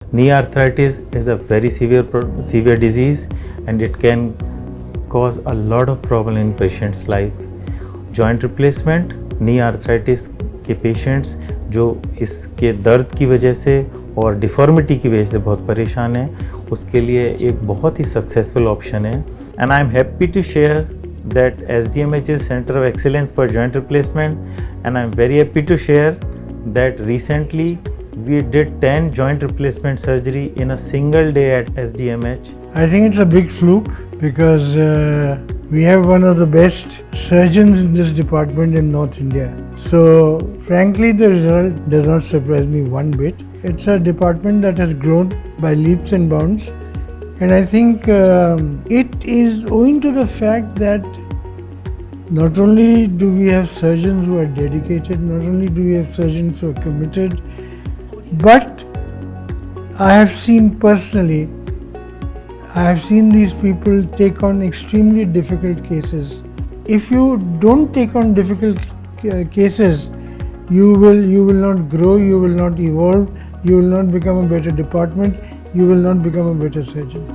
Knee arthritis is a very severe disease and it can cause a lot of problem in patient's life. Joint replacement, knee arthritis के patients जो इसके दर्द की वजह से और डिफॉर्मिटी की वजह से बहुत परेशान हैं, उसके लिए एक बहुत ही सक्सेसफुल ऑप्शन है. And I am happy to share that SDMH is Center of Excellence for Joint Replacement, and I am very happy to share that recently we did 10 joint replacement surgery in a single day at SDMH. I think it's a big fluke because we have one of the best surgeons in this department in North India. So frankly, the result does not surprise me one bit. It's a department that has grown by leaps and bounds, and I think it is owing to the fact that not only do we have surgeons who are dedicated, not only do we have surgeons who are committed, but I have seen personally, I have seen these people take on extremely difficult cases. If you don't take on difficult cases, you will not grow, you will not evolve, you will not become a better department, you will not become a better surgeon.